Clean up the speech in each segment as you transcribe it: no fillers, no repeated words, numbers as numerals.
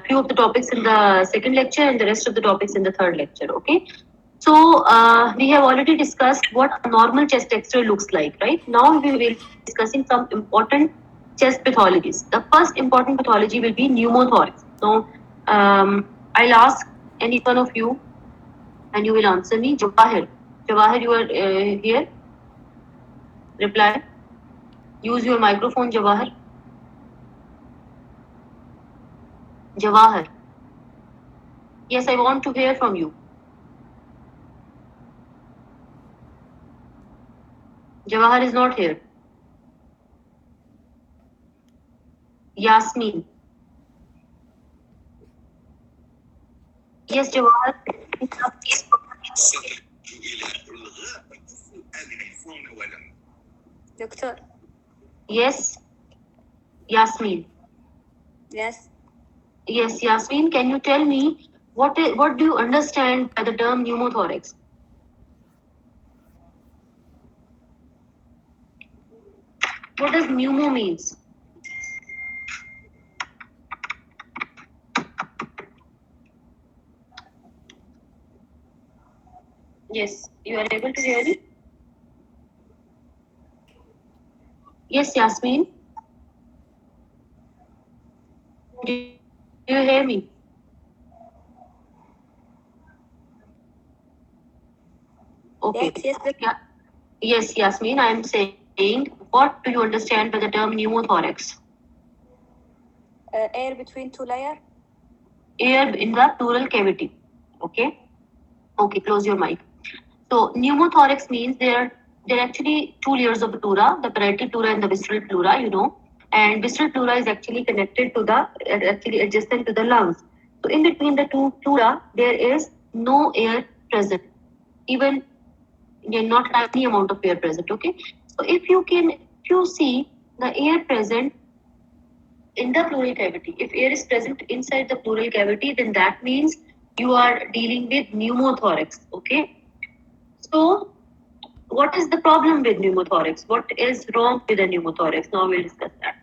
few of the topics in the second lecture and the rest of the topics in the third lecture. Okay. So we have already discussed what a normal chest X-ray looks like, right? Now we will be discussing some important chest pathologies. The first important pathology will be pneumothorax. So I'll ask any one of you, and you will answer me. Jawahir, Jawahir, you are here. Reply. Use your microphone, Jawahir. Jawahir. Yes, I want to hear from you. Jawahir is not here. Yasmin. Yes, Jawahir. Doctor. Yes. Yasmin. Yes. Yes, Yasmin, can you tell me what do you understand by the term pneumothorax? What does pneumo means? Yes, you are able to hear me? Yes, Yasmin. Do you hear me? Okay. Yes, Yasmin, I am saying, what do you understand by the term pneumothorax? Air between two layers. Air in the pleural cavity. Okay. Okay, close your mic. So pneumothorax means there are actually two layers of the pleura, the parietal pleura and the visceral pleura, you know. And visceral pleura is actually connected to the actually adjacent to the lungs. So in between the two pleura, there is no air present, even not any amount of air present. Okay. So if you see the air present in the pleural cavity, if air is present inside the pleural cavity, then that means you are dealing with pneumothorax. Okay. So what is the problem with pneumothorax? What is wrong with the pneumothorax? Now we'll discuss that.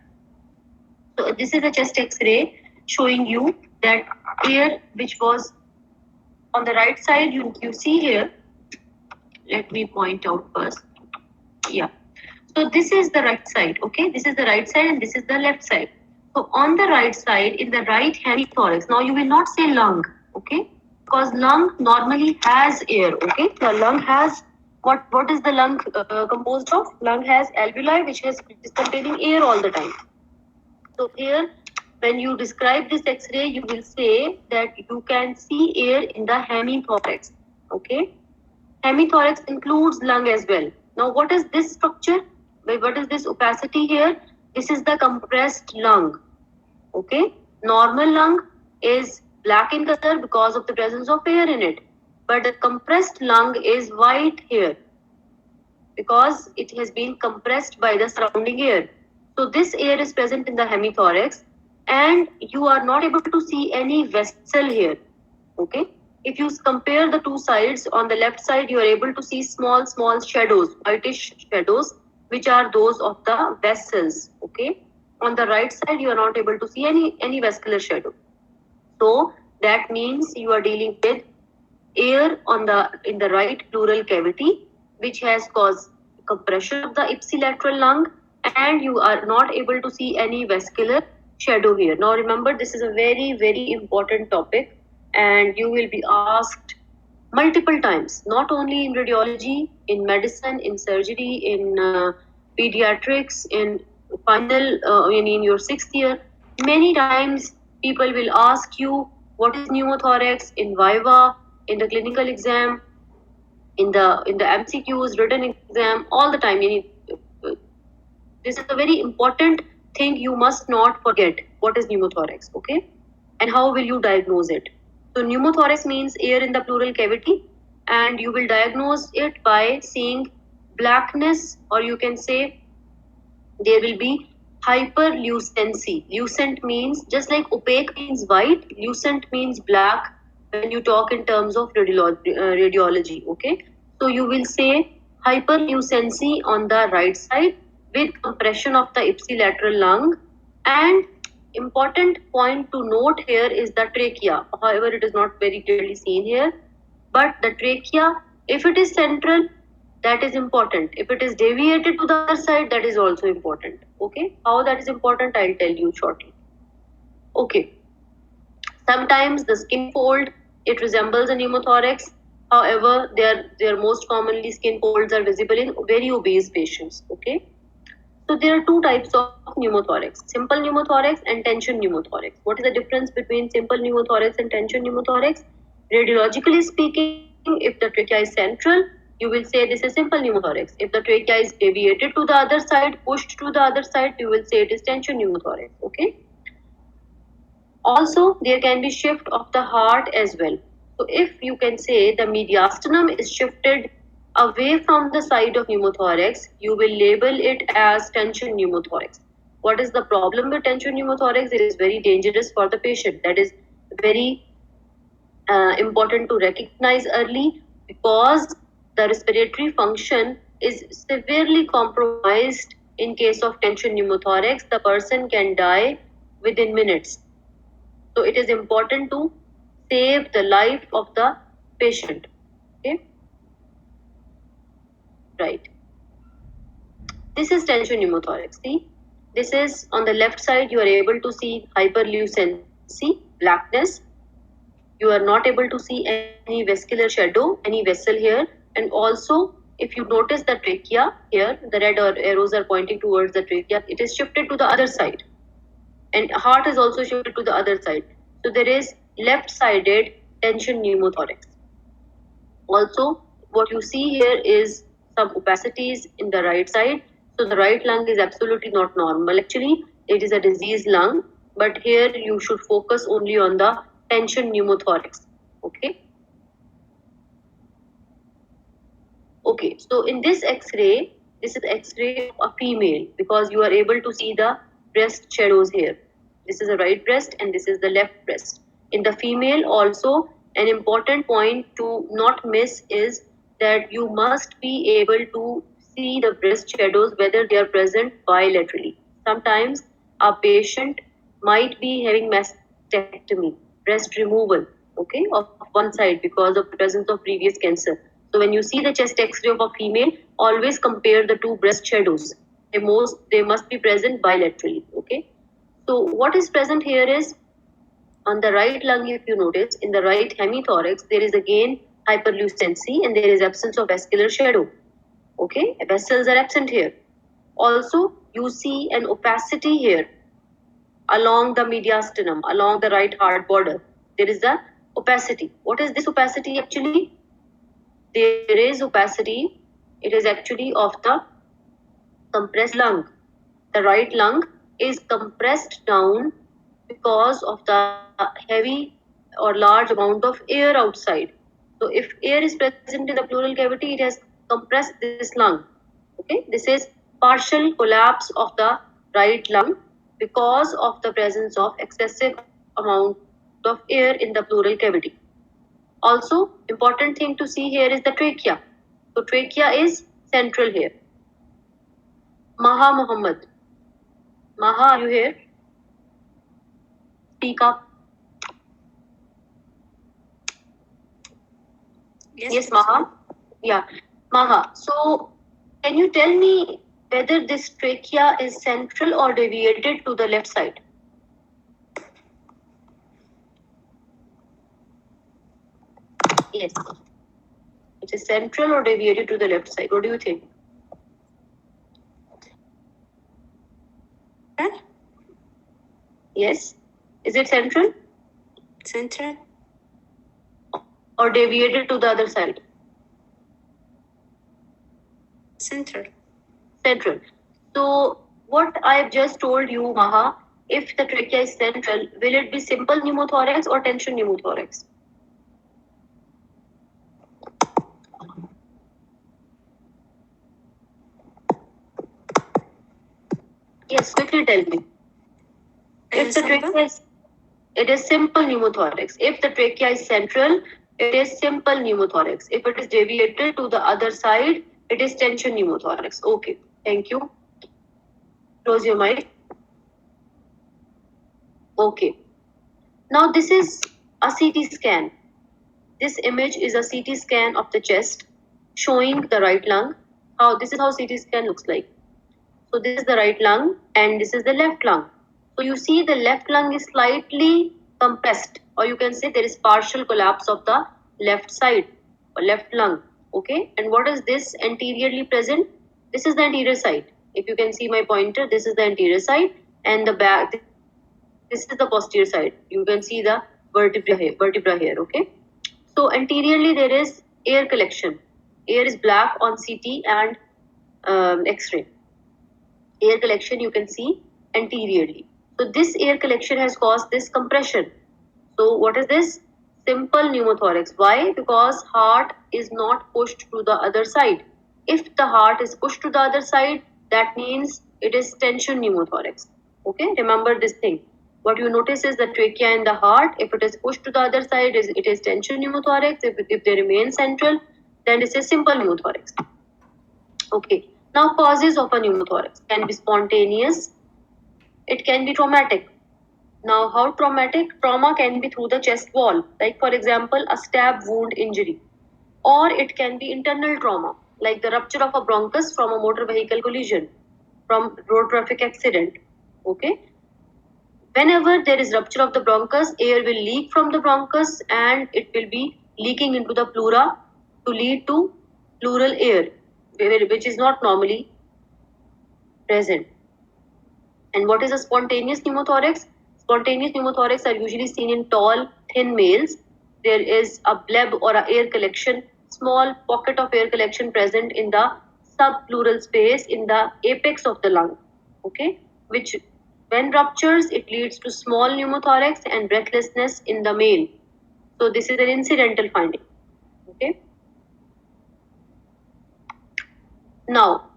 So this is a chest X-ray showing you that air which was on the right side, you see here. Let me point out first. Yeah. So this is the right side, okay? This is the right side and this is the left side. So on the right side, in the right hemithorax, now you will not say lung, okay? Because lung normally has air, okay? The lung has, what is the lung composed of? Lung has alveoli which is containing air all the time. So here, when you describe this X-ray, you will say that you can see air in the hemithorax, okay? Hemithorax includes lung as well. Now, what is this structure? What is this opacity here? This is the compressed lung. Okay. Normal lung is black in color because of the presence of air in it. But the compressed lung is white here because it has been compressed by the surrounding air. So this air is present in the hemithorax and you are not able to see any vessel here. Okay. If you compare the two sides, on the left side, you are able to see small shadows, whitish shadows, which are those of the vessels. Okay. On the right side, you are not able to see any vascular shadow. So that means you are dealing with air in the right pleural cavity, which has caused compression of the ipsilateral lung, and you are not able to see any vascular shadow here. Now remember, this is a very important topic, and you will be asked multiple times, not only in radiology, in medicine, in surgery, in pediatrics, in final in your 6th year. Many times people will ask you what is pneumothorax in viva, in the clinical exam, in the MCQs, written exam, all the time. This is a very important thing you must not forget. What is pneumothorax? Okay, and how will you diagnose it? So pneumothorax means air in the pleural cavity, and you will diagnose it by seeing blackness, or you can say there will be hyperlucency. Lucent means, just like opaque means white, lucent means black when you talk in terms of radiology. Okay, so you will say hyperlucency on the right side with compression of the ipsilateral lung, and important point to note here is the trachea. However, it is not very clearly seen here. But the trachea, if it is central, that is important. If it is deviated to the other side, that is also important. Okay, how that is important, I'll tell you shortly. Okay, sometimes the skin fold, it resembles a pneumothorax. However, their most commonly skin folds are visible in very obese patients. Okay, so there are two types of pneumothorax: simple pneumothorax and tension pneumothorax. What is the difference between simple pneumothorax and tension pneumothorax? Radiologically speaking, if the trachea is central, you will say this is simple pneumothorax. If the trachea is deviated to the other side, pushed to the other side, you will say it is tension pneumothorax. Okay. Also, there can be shift of the heart as well. So if you can say the mediastinum is shifted away from the side of pneumothorax, you will label it as tension pneumothorax. What is the problem with tension pneumothorax? It is very dangerous for the patient. That is very important to recognize early, because the respiratory function is severely compromised. In case of tension pneumothorax, the person can die within minutes. So it is important to save the life of the patient. Okay, right. This is tension pneumothorax. See, this is on the left side. You are able to see hyperlucency, blackness. You are not able to see any vascular shadow, any vessel here. And also, if you notice the trachea here, the red arrows are pointing towards the trachea. It is shifted to the other side, and heart is also shifted to the other side. So there is left-sided tension pneumothorax. Also, what you see here is some opacities in the right side. So the right lung is absolutely not normal. Actually, it is a diseased lung, but here you should focus only on the tension pneumothorax. Okay. Okay, so in this X-ray, this is X-ray of a female, because you are able to see the breast shadows here. This is the right breast and this is the left breast. In the female also, an important point to not miss is that you must be able to see the breast shadows whether they are present bilaterally. Sometimes a patient might be having mastectomy, breast removal, okay, of one side because of the presence of previous cancer. So when you see the chest X-ray of a female, always compare the two breast shadows. They must be present bilaterally. Okay. So what is present here is, on the right lung, if you notice, in the right hemithorax, there is again hyperlucency and there is absence of vascular shadow. Okay, vessels are absent here. Also, you see an opacity here along the mediastinum, along the right heart border. There is the opacity. What is this opacity actually? There is opacity. It is actually of the compressed lung. The right lung is compressed down because of the heavy or large amount of air outside. So if air is present in the pleural cavity, it has compressed this lung. Okay, this is partial collapse of the right lung because of the presence of excessive amount of air in the pleural cavity. Also, important thing to see here is the trachea. So trachea is central here. Maha Muhammad. Maha, are you here? Speak up. Yes, Maha. Yeah, Maha. So, can you tell me whether this trachea is central or deviated to the left side? Yes. It is central or deviated to the left side. What do you think? Yes. Is it central Central. or deviated to the other side? Central. Central. So, what I've just told you, Maha, if the trachea is central, will it be simple pneumothorax or tension pneumothorax? Yes, quickly tell me. If the trachea is, it is simple pneumothorax. If the trachea is central, it is simple pneumothorax. If it is deviated to the other side, it is tension pneumothorax. Okay, thank you. Close your mic. Okay. Now this is a CT scan. This image is a CT scan of the chest showing the right lung. This is how CT scan looks like. So this is the right lung and this is the left lung. So you see the left lung is slightly compressed, or you can say there is partial collapse of the left side or left lung. Okay, and what is this anteriorly present? This is the anterior side. If you can see my pointer, this is the anterior side, and the back, this is the posterior side. You can see the vertebra here. Okay, so anteriorly there is air collection. Air is black on CT and X-ray. Air collection you can see anteriorly. So this air collection has caused this compression. So what is this? Simple pneumothorax. Why? Because heart is not pushed to the other side. If the heart is pushed to the other side, that means it is tension pneumothorax. Okay, remember this thing. What you notice is the trachea and the heart. If it is pushed to the other side, it is tension pneumothorax. If they remain central, then it is simple pneumothorax. Okay. Now, causes of a pneumothorax can be spontaneous. It can be traumatic. Now, how traumatic? Trauma can be through the chest wall, like for example, a stab wound injury, or it can be internal trauma, like the rupture of a bronchus from a motor vehicle collision, from road traffic accident. Okay. Whenever there is rupture of the bronchus, air will leak from the bronchus and it will be leaking into the pleura to lead to pleural air, which is not normally present. And what is a spontaneous pneumothorax? Spontaneous pneumothorax are usually seen in tall, thin males. There is a bleb or a air collection, small pocket of air collection present in the subpleural space in the apex of the lung. Okay, which when ruptures, it leads to small pneumothorax and breathlessness in the male. So this is an incidental finding. Okay. Now,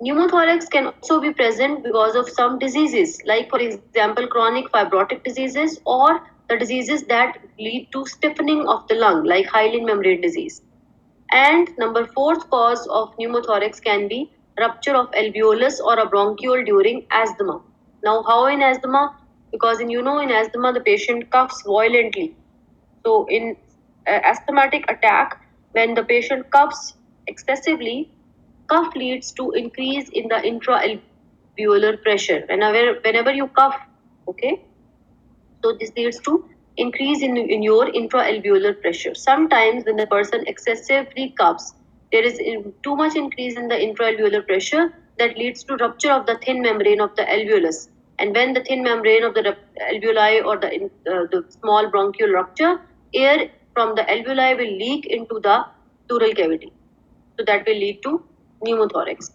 pneumothorax can also be present because of some diseases, like for example, chronic fibrotic diseases or the diseases that lead to stiffening of the lung, like hyaline membrane disease. And number fourth cause of pneumothorax can be rupture of alveolus or a bronchiole during asthma. Now, how in asthma? Because in asthma the patient coughs violently. So in asthmatic attack, when the patient coughs excessively, cough leads to increase in the intra-alveolar pressure. Whenever you cough, okay, so this leads to increase in your intra-alveolar pressure. Sometimes when the person excessively coughs, there is too much increase in the intra-alveolar pressure that leads to rupture of the thin membrane of the alveolus. And when the thin membrane of the alveoli or the small bronchial rupture, air from the alveoli will leak into the pleural cavity. So that will lead to pneumothorax.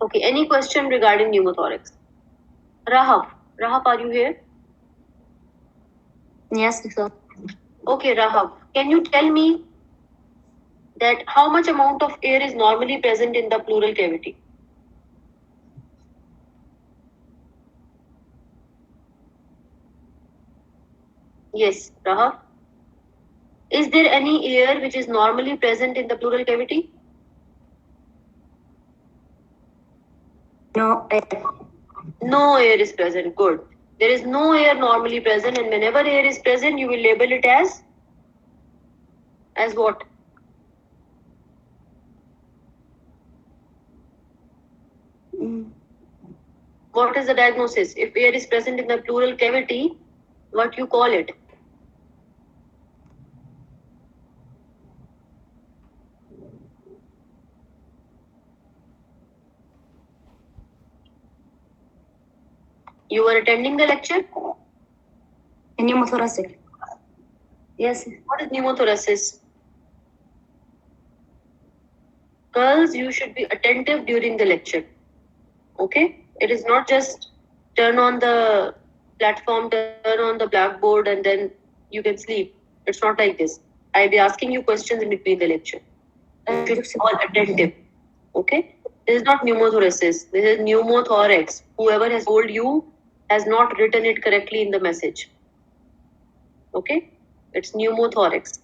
Okay, any question regarding pneumothorax? Rahaf, are you here? Yes, sir. Okay, Rahab, can you tell me that how much amount of air is normally present in the pleural cavity? Yes, Rahab. Is there any air which is normally present in the pleural cavity? No, No air is present. Good. There is no air normally present, and whenever air is present, you will label it as what? What is the diagnosis? If air is present in the pleural cavity, what you call it? You were attending the lecture? pneumothoracic. Yes. What is pneumothoracis? Girls, you should be attentive during the lecture. Okay? It is not just turn on the platform, turn on the blackboard, and then you can sleep. It's not like this. I'll be asking you questions in between the lecture. You should be all attentive. Okay? This is not pneumothoracis. This is pneumothorax. Whoever has told you has not written it correctly in the message. Okay? It's pneumothorax,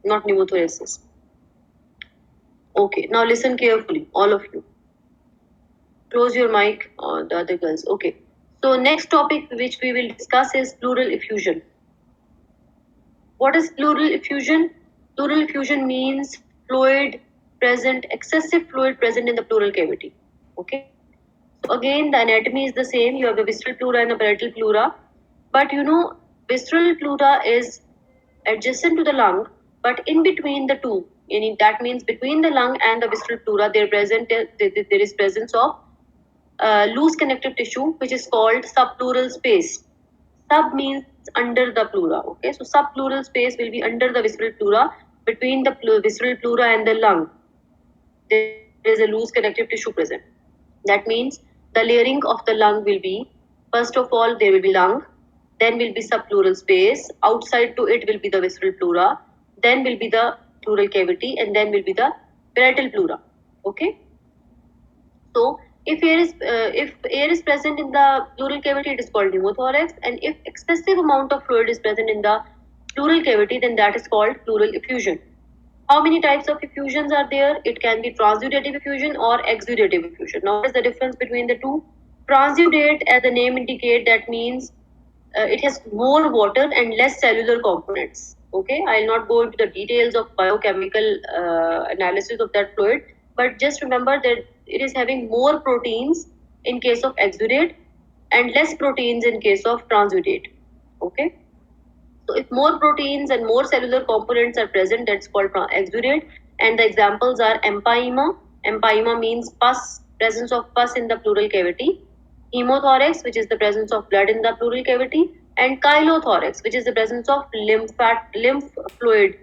not pneumothoracis. Okay, now listen carefully, all of you. Close your mic, the other girls. Okay. So next topic which we will discuss is pleural effusion. What is pleural effusion? Pleural effusion means excessive fluid present in the pleural cavity. Okay. So again, the anatomy is the same. You have the visceral pleura and the parietal pleura. But visceral pleura is adjacent to the lung, but in between the two, that means between the lung and the visceral pleura, there is presence of loose connective tissue, which is called subpleural space. Sub means under the pleura. Okay, so subpleural space will be under the visceral pleura, between the visceral pleura and the lung. There is a loose connective tissue present. That means the layering of the lung will be, first of all, there will be lung, then will be subpleural space, outside to it will be the visceral pleura, then will be the pleural cavity, and then will be the parietal pleura. Okay. So if air is present in the pleural cavity, it is called pneumothorax, and if excessive amount of fluid is present in the pleural cavity, then that is called pleural effusion. How many types of effusions are there? It can be transudative effusion or exudative effusion. Now, what is the difference between the two? Transudate, as the name indicates, that means it has more water and less cellular components. Okay, I'll not go into the details of biochemical analysis of that fluid, but just remember that it is having more proteins in case of exudate and less proteins in case of transudate. Okay. So if more proteins and more cellular components are present, that's called exudate. And the examples are empyema. Empyema means pus, presence of pus in the pleural cavity. Hemothorax, which is the presence of blood in the pleural cavity. And chylothorax, which is the presence of lymph fluid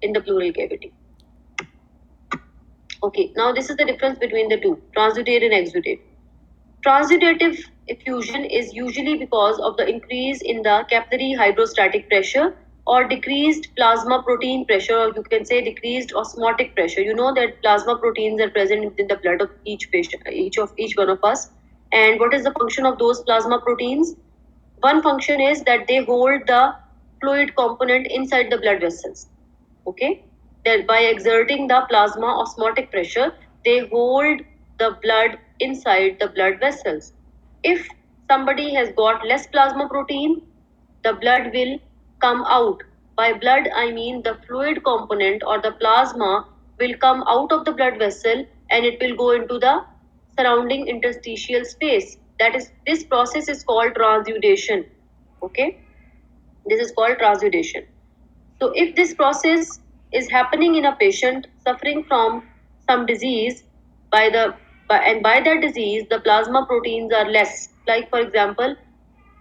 in the pleural cavity. Okay, now this is the difference between the two, transudate and exudate. Transudative effusion is usually because of the increase in the capillary hydrostatic pressure or decreased plasma protein pressure, or you can say decreased osmotic pressure. You know that plasma proteins are present in the blood of each patient, each one of us. And what is the function of those plasma proteins? One function is that they hold the fluid component inside the blood vessels. Okay, that by exerting the plasma osmotic pressure, they hold the blood inside the blood vessels. If somebody has got less plasma protein, the blood will come out. By blood, I mean the fluid component or the plasma will come out of the blood vessel and it will go into the surrounding interstitial space. That is, this process is called transudation. Okay, this is called transudation. So if this process is happening in a patient suffering from some disease, and by that disease the plasma proteins are less. Like for example,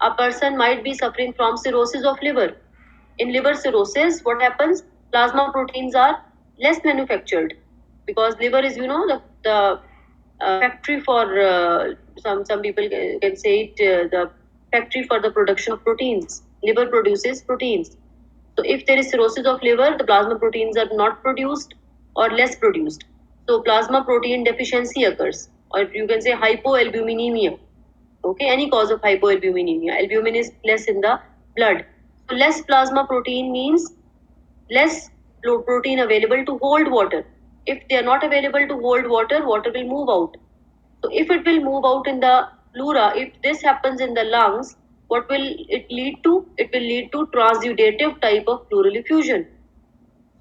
a person might be suffering from cirrhosis of liver. In liver cirrhosis, what happens? Plasma proteins are less manufactured because liver is, the factory for some people can say it, the factory for the production of proteins. Liver produces proteins. So if there is cirrhosis of liver, the plasma proteins are not produced or less produced. So plasma protein deficiency occurs, or you can say hypoalbuminemia. Okay, any cause of hypoalbuminemia. Albumin is less in the blood. So less plasma protein means less protein available to hold water. If they are not available to hold water, water will move out. So if it will move out in the pleura, if this happens in the lungs, what will it lead to? It will lead to transudative type of pleural effusion.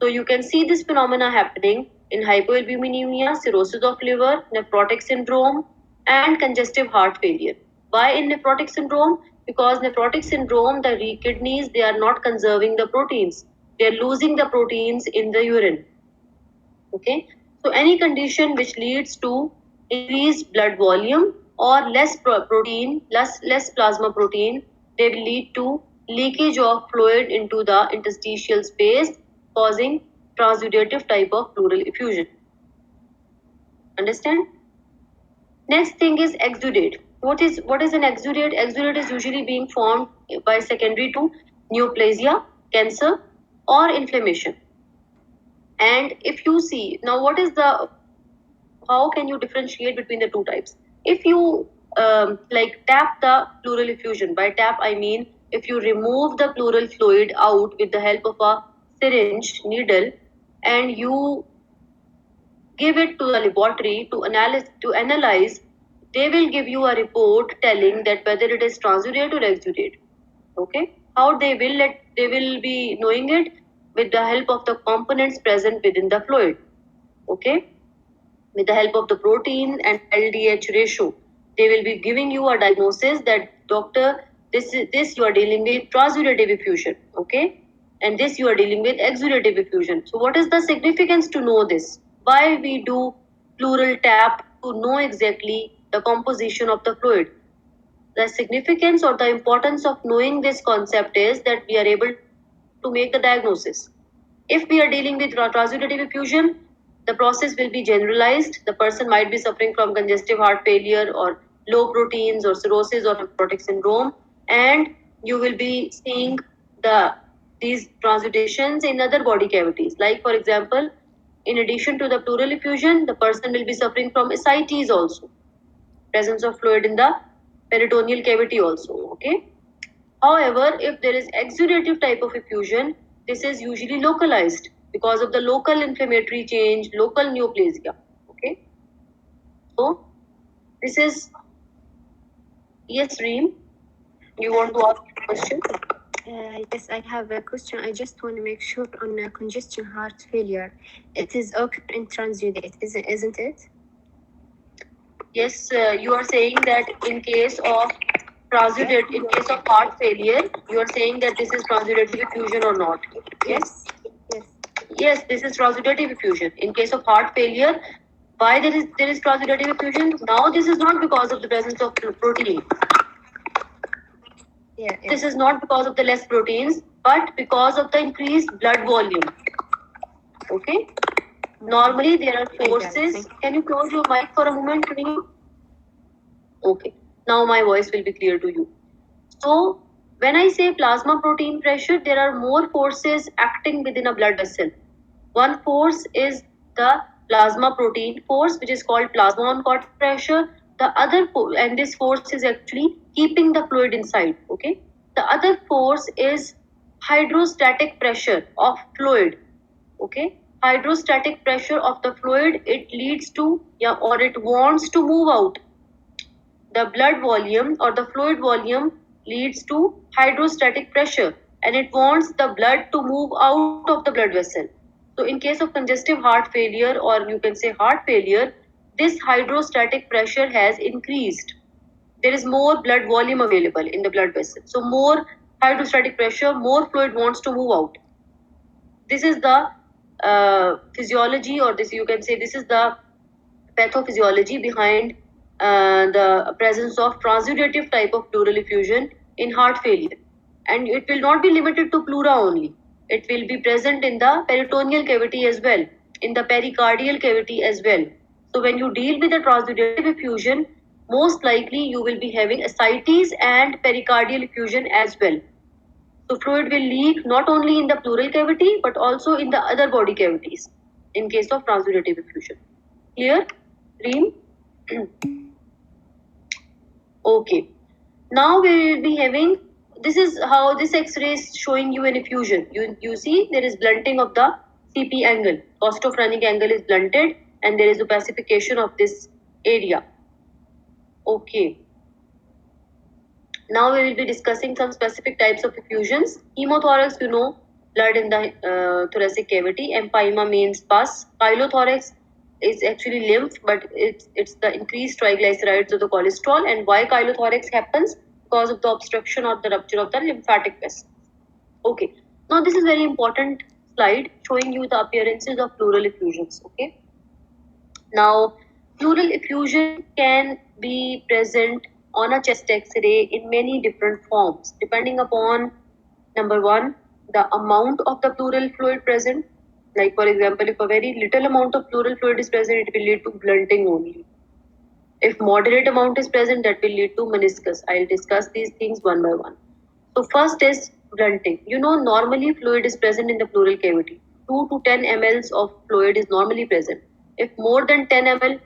So you can see this phenomena happening in hypoalbuminemia, cirrhosis of liver, nephrotic syndrome, and congestive heart failure. Why in nephrotic syndrome? Because nephrotic syndrome, the kidneys, they are not conserving the proteins. They are losing the proteins in the urine. Okay, so any condition which leads to increased blood volume or less protein, less plasma protein, they will lead to leakage of fluid into the interstitial space, causing transudative type of pleural effusion. Understand? Next thing is exudate. What is an exudate? Exudate is usually being formed by secondary to neoplasia, cancer, or inflammation. And if you see now, how can you differentiate between the two types? If you tap the pleural effusion, by tap I mean if you remove the pleural fluid out with the help of a syringe needle and you give it to the laboratory to analyze they will give you a report telling that whether it is transudate or exudate. Okay, how they will be knowing it with the help of the components present within the fluid. Okay, with the help of the protein and LDH ratio, they will be giving you a diagnosis that doctor, this you are dealing with transudative effusion, okay, and this you are dealing with exudative effusion. So what is the significance to know this? Why we do pleural tap to know exactly the composition of the fluid? The significance or the importance of knowing this concept is that we are able to make the diagnosis. If we are dealing with transudative effusion, the process will be generalized. The person might be suffering from congestive heart failure or low proteins or cirrhosis or nephrotic syndrome, and you will be seeing these transutations in other body cavities. Like for example, in addition to the pleural effusion, the person will be suffering from ascites also, presence of fluid in the peritoneal cavity also. Okay. However, if there is exudative type of effusion, this is usually localized because of the local inflammatory change, local neoplasia. Okay. So this is, yes, Reem, you want to ask a question? Yes, I have a question. I just want to make sure on congestion heart failure. It is occur in transudate, isn't it? Yes, you are saying that in case of transudate, in case of heart failure, you are saying that this is transudative effusion or not? Yes. Yes. Yes, this is transudative effusion. In case of heart failure, why there is transudative effusion? Now this is not because of the presence of protein. Yeah. This is not because of the less proteins, but because of the increased blood volume. Okay. Normally there are forces. Can you close your mic for a moment, Reem? Okay. Now my voice will be clear to you. So when I say plasma protein pressure, there are more forces acting within a blood vessel. One force is the plasma protein force, which is called plasma on clot pressure. The other and this force is actually keeping the fluid inside. Okay. The other force is hydrostatic pressure of fluid. Okay. Hydrostatic pressure of the fluid, it leads to, yeah, or it wants to move out. The blood volume or the fluid volume leads to hydrostatic pressure, and it wants the blood to move out of the blood vessel. So in case of congestive heart failure, or you can say heart failure, this hydrostatic pressure has increased. There is more blood volume available in the blood vessel. So more hydrostatic pressure, more fluid wants to move out. This is the physiology, or this you can say this is the pathophysiology behind the presence of transudative type of pleural effusion in heart failure. And it will not be limited to pleura only. It will be present in the peritoneal cavity as well, in the pericardial cavity as well. So when you deal with the transudative effusion, most likely you will be having ascites and pericardial effusion as well. So fluid will leak not only in the pleural cavity but also in the other body cavities in case of transudative effusion. Clear? Reem? Okay. Now we will be having, this is how this X-ray is showing you an effusion. You see there is blunting of the CP angle. Costophrenic angle is blunted and there is opacification of this area. Okay. Now we will be discussing some specific types of effusions. Hemothorax, you know, blood in the thoracic cavity. Empyema means pus. Chylothorax is actually lymph, but it's the increased triglycerides of the cholesterol. And why chylothorax happens? Because of the obstruction or the rupture of the lymphatic vessels. Okay. Now this is very important slide showing you the appearances of pleural effusions. Okay. Now, pleural effusion can be present on a chest X-ray in many different forms, depending upon number one, the amount of the pleural fluid present. Like for example, if a very little amount of pleural fluid is present, it will lead to blunting only. If moderate amount is present, that will lead to meniscus. I'll discuss these things one by one. So first is blunting. You know, normally fluid is present in the pleural cavity. 2 to 10 mLs of fluid is normally present. If more than 10 ml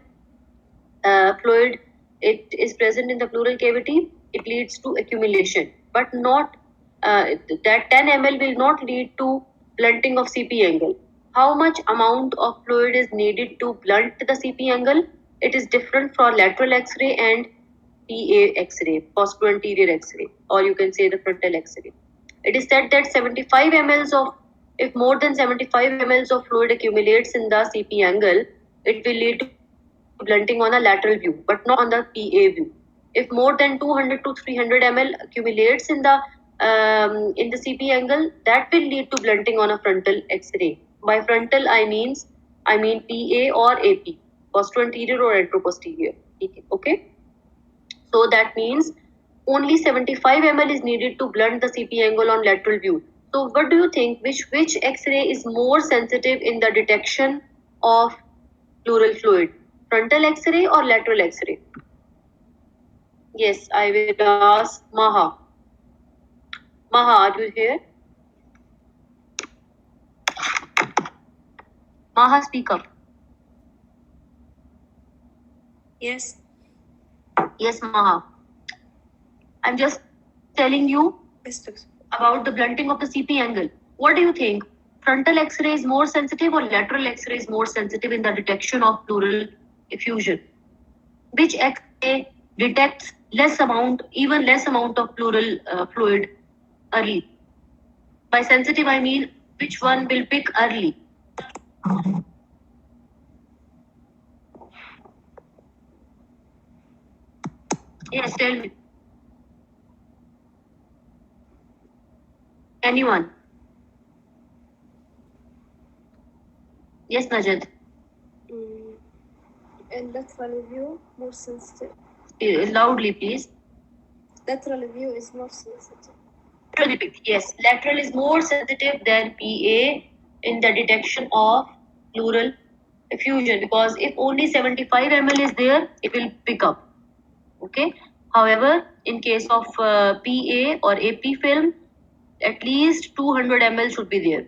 fluid it is present in the pleural cavity, it leads to accumulation, but not that 10 ml will not lead to blunting of CP angle. How much amount of fluid is needed to blunt the CP angle? it is different from lateral X-ray and PA X-ray, posterior X-ray, or you can say the frontal X-ray. It is said that 75 ml of, if more than 75 ml of fluid accumulates in the CP angle, it will lead to blunting on a lateral view, but not on the PA view. If more than 200 to 300 ml accumulates in the CP angle, that will lead to blunting on a frontal X-ray. By frontal, I mean PA or AP, posterior or retroposterior. Okay. So that means only 75 ml is needed to blunt the CP angle on lateral view. So what do you think? Which X-ray is more sensitive in the detection of pleural fluid? Frontal X-ray or lateral X-ray? Yes, I will ask Maha. Maha, are you here? Maha, speak up. Yes. Yes, Maha. I'm just telling you about the blunting of the CP angle. What do you think? Frontal X-ray is more sensitive or lateral X-ray is more sensitive in the detection of pleural effusion? Which X-ray detects even less amount of pleural fluid early? By sensitive, I mean which one will pick early? Yes, tell me. Anyone? Yes, Najat. And lateral view more sensitive. Loudly, please. Lateral view is more sensitive. Yes, lateral is more sensitive than PA in the detection of pleural effusion, because if only 75 ml is there, it will pick up. Okay. However, in case of PA or AP film, at least 200 ml should be there.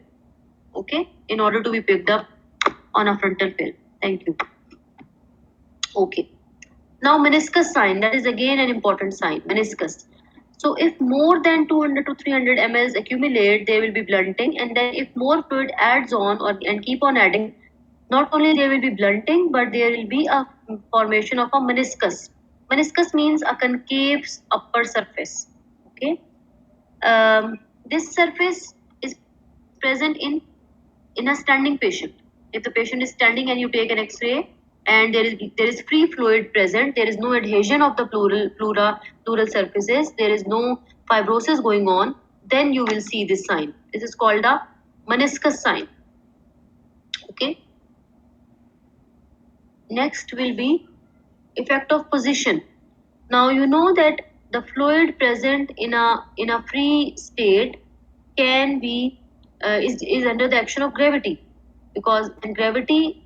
Okay, in order to be picked up on a frontal film. Thank you. Okay. Now meniscus sign, that is again an important sign, meniscus. So if more than 200 to 300 ml accumulate, there will be blunting, and then if more fluid adds on and keep on adding, not only there will be blunting, but there will be a formation of a meniscus. Meniscus means a concave upper surface. Okay. This surface is present in a standing patient. If the patient is standing and you take an X-ray and there is free fluid present, there is no adhesion of the pleural surfaces, there is no fibrosis going on, then you will see this sign. This is called a meniscus sign. Okay. Next will be effect of position. Now you know that the fluid present in a free state can be is under the action of gravity, because gravity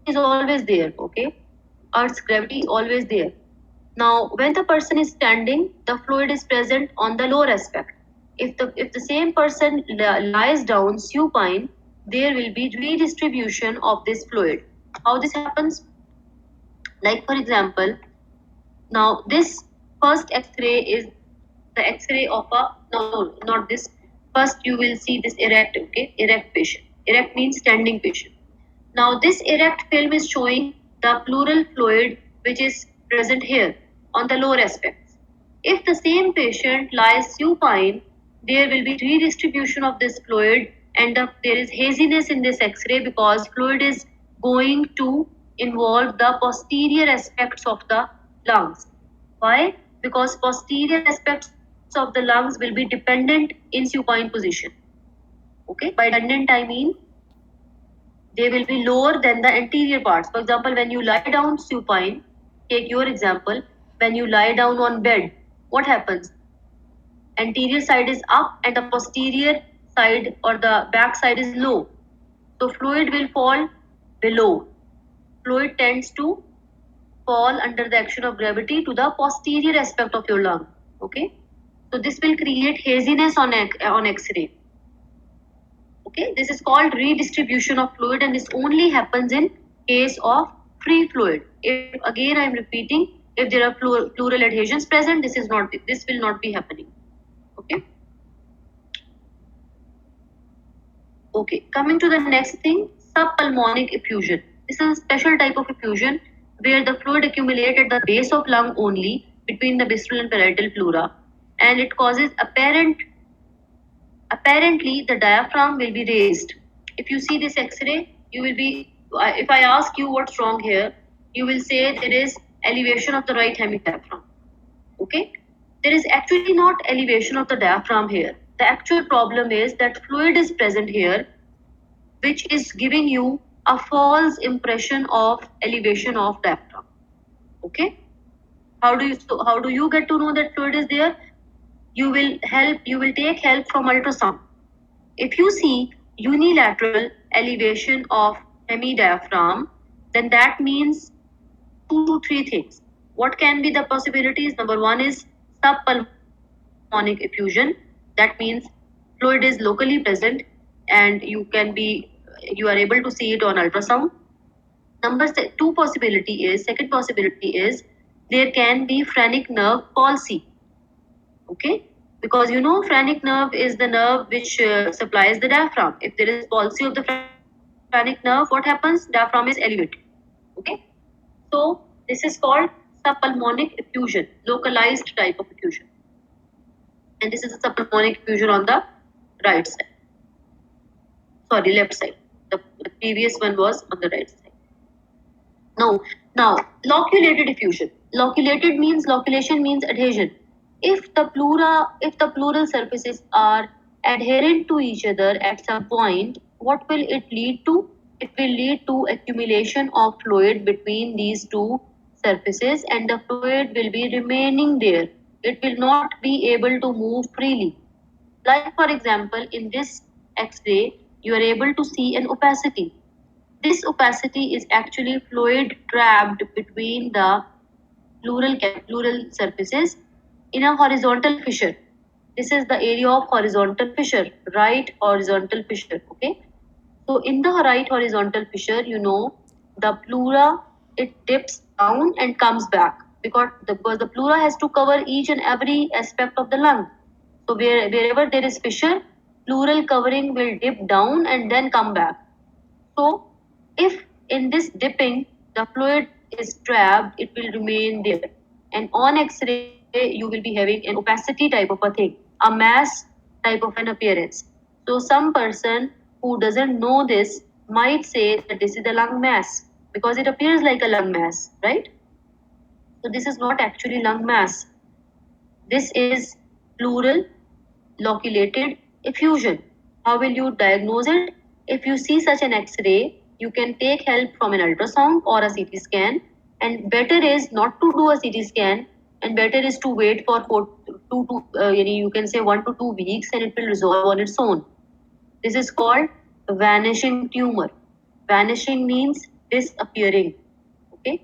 is always there. Okay, Earth's gravity is always there. Now when the person is standing, the fluid is present on the lower aspect. If the same person lies down supine, there will be redistribution of this fluid. How this happens? Like for example, now this first X-ray is the X-ray of no, not this. First you will see this erect, okay, erect patient. Erect means standing patient. Now this erect film is showing the pleural fluid which is present here on the lower aspects. If the same patient lies supine, there will be redistribution of this fluid, and there is haziness in this X-ray because fluid is going to involve the posterior aspects of the lungs. Why? Because posterior aspects of the lungs will be dependent in supine position. Okay, by dependent I mean they will be lower than the anterior parts. For example, when you lie down supine, take your example, when you lie down on bed, what happens? Anterior side is up and the posterior side or the back side is low. So fluid will fall below. Fluid tends to fall under the action of gravity to the posterior aspect of your lung. Okay, so this will create haziness on X-ray. Okay, this is called redistribution of fluid, and this only happens in case of free fluid. If again I am repeating, if there are pleural adhesions present, this will not be happening. Okay. Okay, coming to the next thing, subpulmonic effusion. This is a special type of effusion where the fluid accumulates at the base of lung only between the visceral and parietal pleura, and it causes apparently the diaphragm will be raised. If you see this X-ray, you will be. If I ask you what's wrong here, you will say there is elevation of the right hemidiaphragm. Okay, there is actually not elevation of the diaphragm here. The actual problem is that fluid is present here, which is giving you a false impression of elevation of diaphragm. Okay, how do you get to know that fluid is there? You will take help from ultrasound. If you see unilateral elevation of hemidiaphragm, then that means 2 to 3 things. What can be the possibilities? Number one is subpulmonic effusion. That means fluid is locally present and you are able to see it on ultrasound. Second possibility is there can be phrenic nerve palsy. Okay, because you know phrenic nerve is the nerve which supplies the diaphragm. If there is palsy of the phrenic nerve, what happens? Diaphragm is elevated. Okay, so this is called subpulmonic effusion, localized type of effusion, and this is a subpulmonic effusion on the right side. Sorry, left side. The previous one was on the right side. Now, loculated effusion. Loculation means adhesion. If the pleural surfaces are adherent to each other at some point, what will it lead to? It will lead to accumulation of fluid between these two surfaces, and the fluid will be remaining there. It will not be able to move freely. Like for example, in this X-ray, you are able to see an opacity. This opacity is actually fluid trapped between the pleural surfaces in a horizontal fissure. This is the area of horizontal fissure, right horizontal fissure. Okay. So in the right horizontal fissure, you know, the pleura, it dips down and comes back because the pleura has to cover each and every aspect of the lung. So wherever there is fissure, pleural covering will dip down and then come back. So if in this dipping the fluid is trapped, it will remain there. And on X-ray, you will be having an opacity type of a thing, a mass type of an appearance. So some person who doesn't know this might say that this is a lung mass because it appears like a lung mass, right? So this is not actually lung mass. This is pleural loculated effusion. How will you diagnose it? If you see such an X-ray, you can take help from an ultrasound or a CT scan. And better is not to do a CT scan, and better is to wait for you can say 1 to 2 weeks, and it will resolve on its own. This is called vanishing tumor. Vanishing means disappearing. Okay,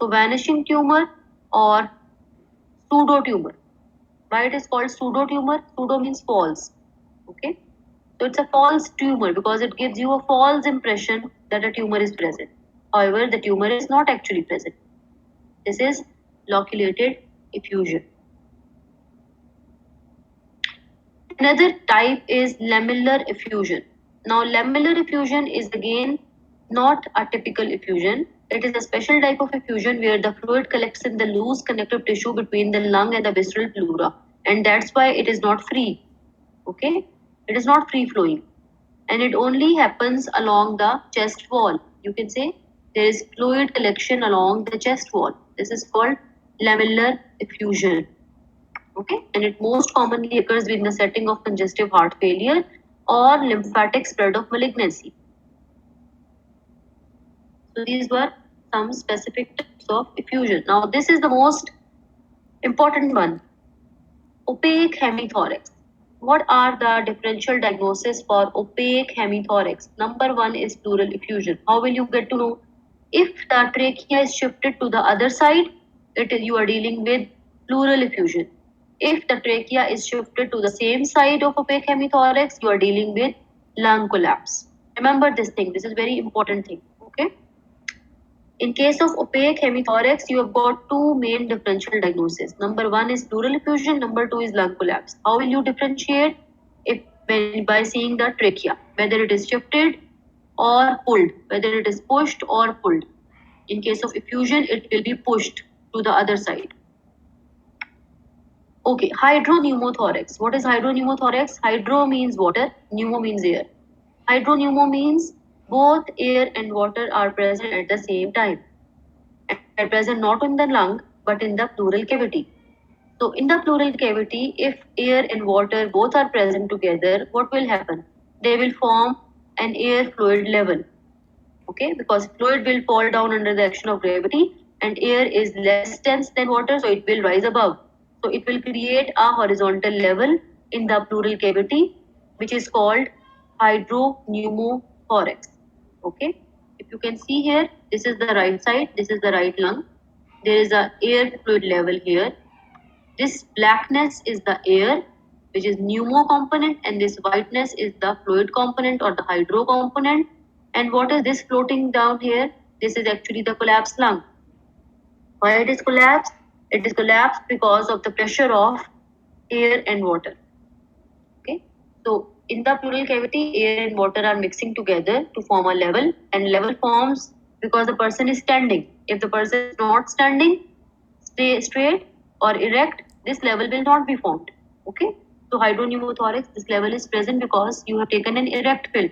so vanishing tumor or pseudo tumor. Why it is called pseudo tumor? Pseudo means false. Okay, so it's a false tumor because it gives you a false impression that a tumor is present. However, the tumor is not actually present. This is loculated effusion. Another type is lamellar effusion. Now, lamellar effusion is again not a typical effusion. It is a special type of effusion where the fluid collects in the loose connective tissue between the lung and the visceral pleura, and that's why it is not free. Okay, it is not free flowing, and it only happens along the chest wall. You can say there is fluid collection along the chest wall. This is called lamellar effusion. Okay, and it most commonly occurs within the setting of congestive heart failure or lymphatic spread of malignancy. So these were some specific types of effusion. Now this is the most important one, opaque hemithorax. What are the differential diagnosis for opaque hemithorax? Number one is pleural effusion. How will you get to know? If the trachea is shifted to the other side, you are dealing with pleural effusion. If the trachea is shifted to the same side of opaque hemithorax, you are dealing with lung collapse. Remember this thing. This is very important thing. Okay. In case of opaque hemithorax, you have got two main differential diagnoses. Number one is pleural effusion. Number two is lung collapse. How will you differentiate? By seeing the trachea, whether it is shifted or pulled, whether it is pushed or pulled. In case of effusion, it will be pushed to the other side. Okay, hydropneumothorax. What is hydropneumothorax? Hydro means water, pneumo means air. Hydropneumo means both air and water are present at the same time. And they are present not in the lung but in the pleural cavity. So in the pleural cavity, if air and water both are present together, what will happen? They will form an air fluid level. Okay, because fluid will fall down under the action of gravity and air is less dense than water, so it will rise above. So it will create a horizontal level in the pleural cavity, which is called hydropneumothorax. Okay, if you can see here, this is the right side, this is the right lung. There is a air fluid level here. This blackness is the air, which is pneumo component, and this whiteness is the fluid component or the hydro component. And what is this floating down here? This is actually the collapsed lung. Why it is collapsed? It is collapsed because of the pressure of air and water. Okay, so in the pleural cavity, air and water are mixing together to form a level, and level forms because the person is standing. If the person is not standing, stay straight or erect, this level will not be formed. Okay, so hydropneumothorax, this level is present because you have taken an erect film.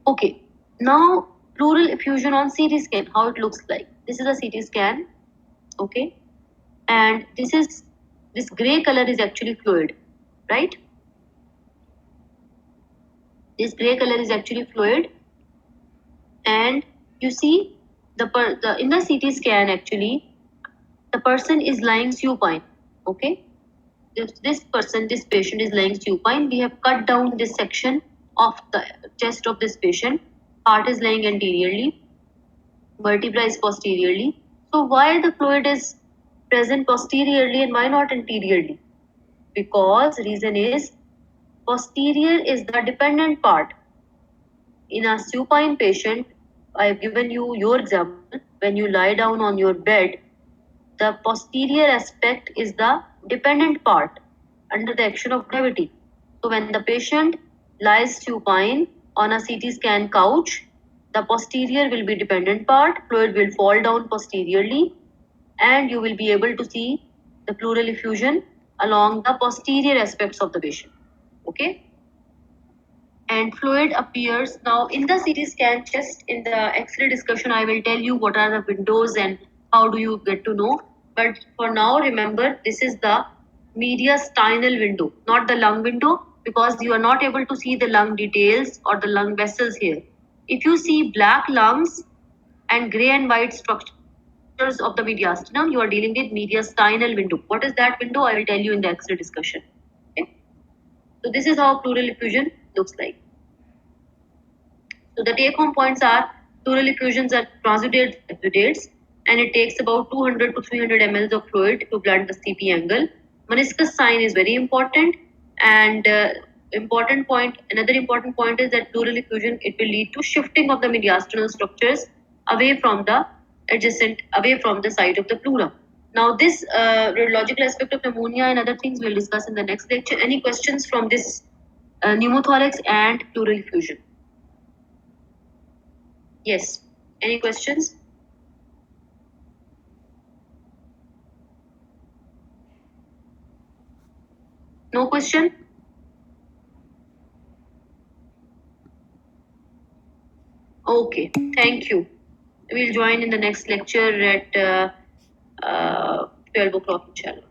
Okay, now pleural effusion on CT scan, how it looks like. This is a CT scan. Okay, and this gray color is actually fluid, right? This gray color is actually fluid, and you see the in the CT scan actually the person is lying supine. Okay, this person, this patient is lying supine. We have cut down this section of the chest of this patient. Heart is lying anteriorly, vertebra is posteriorly. So why the fluid is present posteriorly and why not anteriorly? Because reason is posterior is the dependent part. In a supine patient, I have given you your example. When you lie down on your bed, the posterior aspect is the dependent part under the action of gravity. So when the patient lies supine on a CT scan couch, the posterior will be dependent part, fluid will fall down posteriorly, and you will be able to see the pleural effusion along the posterior aspects of the patient. Okay, and fluid appears now in the CT scan chest. In the X-ray discussion, I will tell you what are the windows and how do you get to know. But for now, remember, this is the mediastinal window, not the lung window, because you are not able to see the lung details or the lung vessels here. If you see black lungs and gray and white structures of the mediastinum, you are dealing with mediastinal window. What is that window? I will tell you in the X-ray discussion. Okay? So this is how pleural effusion looks like. So the take-home points are pleural effusions are transudate exudates, and it takes about 200 to 300 ml of fluid to blunt the CP angle. Meniscus sign is very important, and another important point is that pleural effusion, it will lead to shifting of the mediastinal structures away from the site of the pleura. Now this radiological aspect of pneumonia and other things we'll discuss in the next lecture. Any questions from this pneumothorax and pleural effusion? Yes. Any questions? No question? Okay. Thank you. We'll join in the next lecture at 12 o'clock, inshallah.